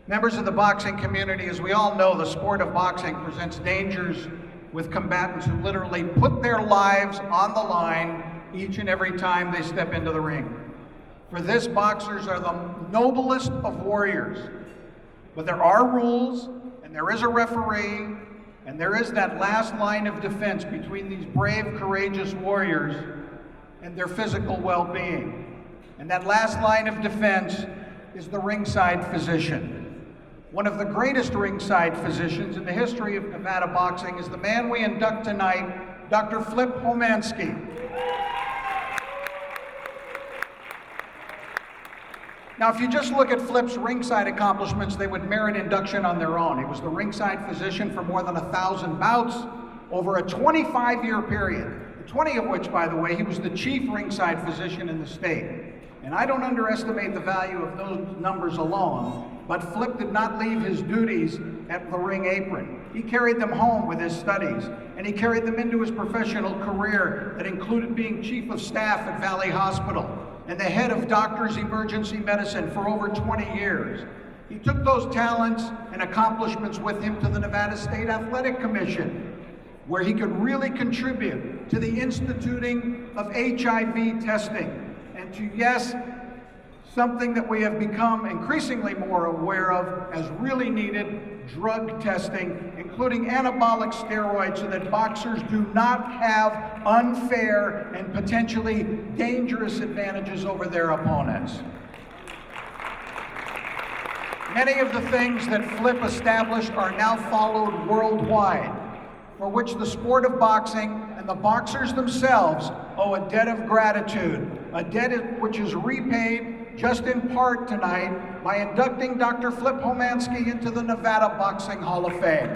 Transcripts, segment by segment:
Members of the boxing community, as we all know, the sport of boxing presents dangers with combatants who literally put their lives on the line each and every time they step into the ring. For this, boxers are the noblest of warriors. But there are rules, and there is a referee, and there is that last line of defense between these brave, courageous warriors and their physical well-being. And that last line of defense is the ringside physician. One of the greatest ringside physicians in the history of Nevada boxing is the man we induct tonight, Dr. Flip Homansky. Now, if you just look at Flip's ringside accomplishments, they would merit induction on their own. He was the ringside physician for more than 1,000 bouts over a 25-year period, 20 of which, by the way, he was the chief ringside physician in the state. And I don't underestimate the value of those numbers alone, but Flip did not leave his duties at the ring apron. He carried them home with his studies, and he carried them into his professional career that included being chief of staff at Valley Hospital and the head of doctors emergency medicine for over 20 years. He took those talents and accomplishments with him to the Nevada State Athletic Commission, where he could really contribute to the instituting of HIV testing and to, yes, something that we have become increasingly more aware of as really needed, drug testing, including anabolic steroids, so that boxers do not have unfair and potentially dangerous advantages over their opponents. Many of the things that Flip established are now followed worldwide, for which the sport of boxing and the boxers themselves owe a debt of gratitude, a debt which is repaid just in part tonight by inducting Dr. Flip Homansky into the Nevada Boxing Hall of Fame.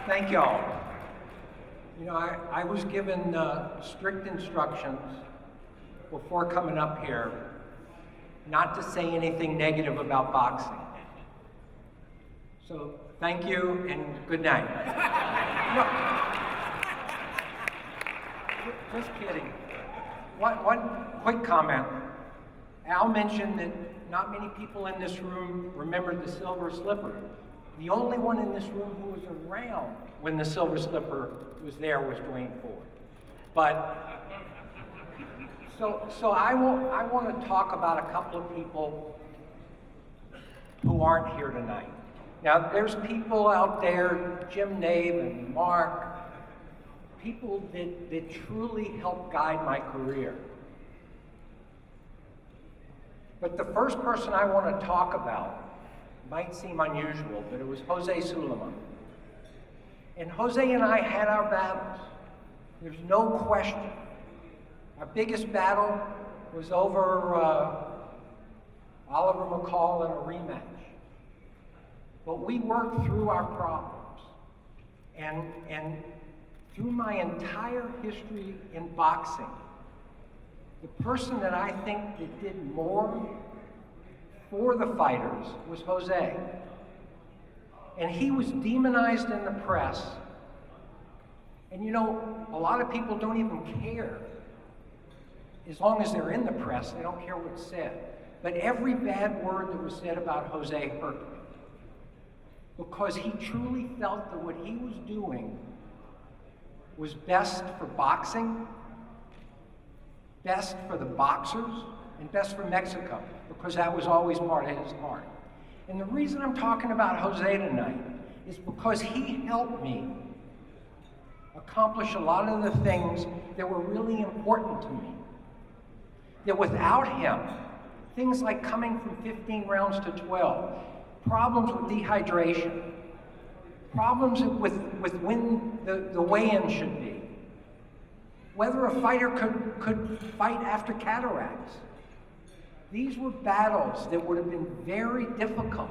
Thank y'all. You know, I was given strict instructions before coming up here not to say anything negative about boxing. So thank you and good night. No, just kidding. One quick comment. Al mentioned that not many people in this room remembered the Silver Slipper. The only one in this room who was around when the Silver Slipper was there was Dwayne Ford. But, so I want to talk about a couple of people who aren't here tonight. Now, there's people out there, Jim Nave and Mark, people that truly helped guide my career. But the first person I want to talk about might seem unusual, but it was Jose Sulaiman. And Jose and I had our battles. There's no question. Our biggest battle was over Oliver McCall in a rematch. But we worked through our problems. And through my entire history in boxing, the person that I think that did more for the fighters was Jose. And he was demonized in the press. And you know, a lot of people don't even care. As long as they're in the press, they don't care what's said. But every bad word that was said about Jose hurt me. Because he truly felt that what he was doing was best for boxing, best for the boxers, and best for Mexico, because that was always part of his heart. And the reason I'm talking about Jose tonight is because he helped me accomplish a lot of the things that were really important to me. That without him, Things like coming from 15 rounds to 12, problems with dehydration, problems with when the weigh-in should be, whether a fighter could fight after cataracts. These were battles that would have been very difficult,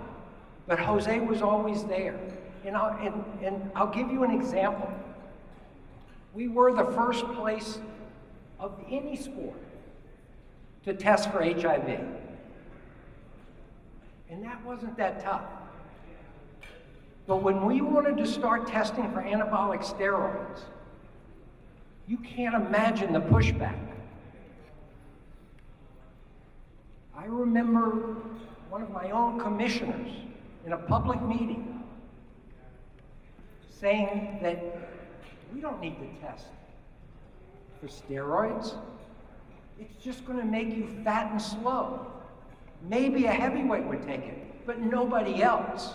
but Jose was always there. And I'll give you an example. We were the first place of any sport to test for HIV. And that wasn't that tough. But when we wanted to start testing for anabolic steroids, you can't imagine the pushback. I remember one of my own commissioners in a public meeting saying that we don't need to test for steroids. It's just going to make you fat and slow. Maybe a heavyweight would take it, but nobody else.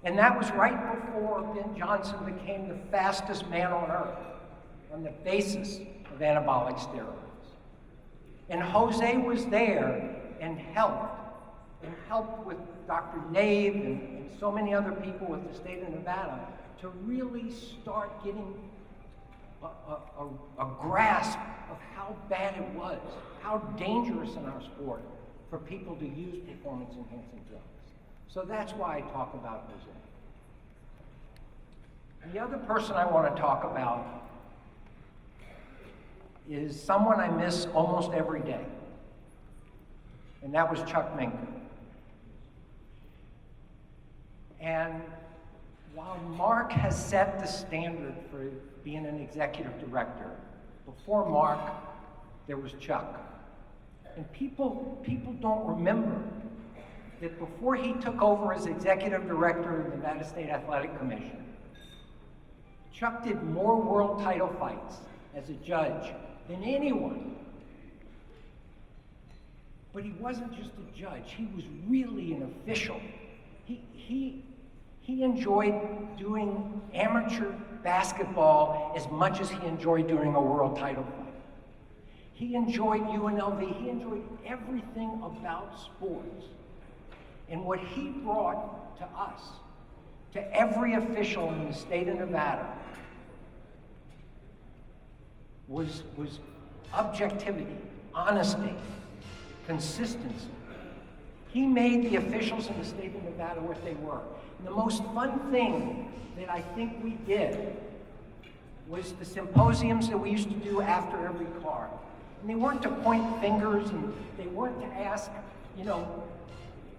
And that was right before Ben Johnson became the fastest man on earth on the basis of anabolic steroids. And Jose was there and helped with Dr. Nave and so many other people with the state of Nevada to really start getting a grasp of how bad it was, how dangerous in our sport for people to use performance-enhancing drugs. So that's why I talk about Jose. And the other person I want to talk about is someone I miss almost every day, and that was Chuck Minker. And while Mark has set the standard for being an executive director, before Mark, there was Chuck. And people don't remember that before he took over as executive director of the Nevada State Athletic Commission, Chuck did more world title fights as a judge than anyone. But he wasn't just a judge, he was really an official. He enjoyed doing amateur basketball as much as he enjoyed doing a world title fight. He enjoyed UNLV, he enjoyed everything about sports. And what he brought to us, to every official in the state of Nevada, was objectivity, honesty, consistency. He made the officials in the state of Nevada what they were. And the most fun thing that I think we did was the symposiums that we used to do after every card. And they weren't to point fingers, and they weren't to ask,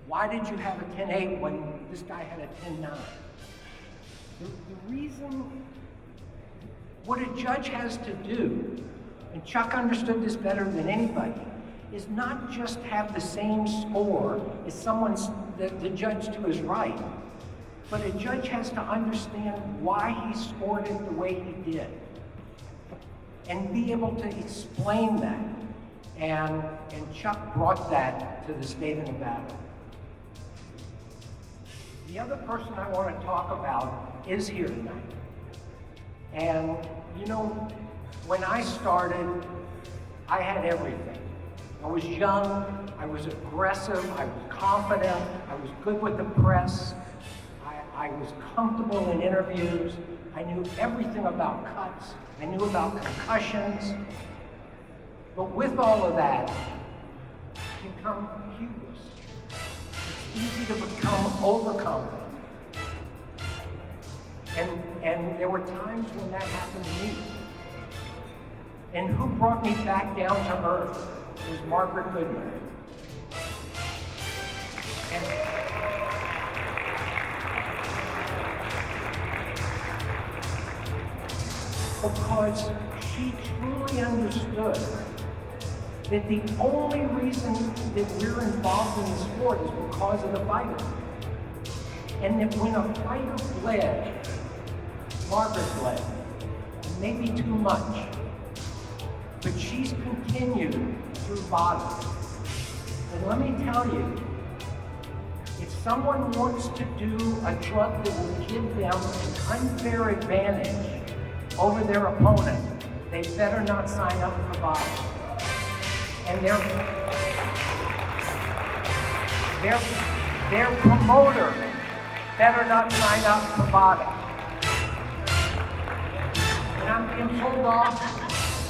why did you have a 10-8 when this guy had a 10-9? The reason, what a judge has to do, and Chuck understood this better than anybody, is not just have the same score as the judge to his right, but a judge has to understand why he scored it the way he did, and be able to explain that. And Chuck brought that to the state of Nevada. The other person I want to talk about is here tonight. And when I started, I had everything. I was young, I was aggressive, I was confident, I was good with the press, I was comfortable in interviews, I knew everything about cuts, I knew about concussions. But with all of that, you become hubris. It's easy to become overconfident. And there were times when that happened to me. And who brought me back down to earth was Margaret Goodman. Because she truly understood that the only reason that we're involved in the sport is because of the fighter. And that when a fighter bled, Margaret bled, maybe too much. But she's continued through bottom. And let me tell you, if someone wants to do a drug that will give them an unfair advantage over their opponent, they better not sign up for bottom. And Their promoter better not sign up for bottom. And I'm being pulled off,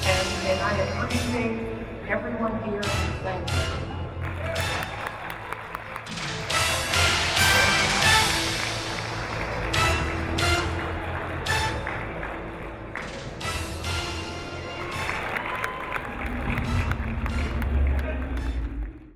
and I appreciate everyone here. Thank you.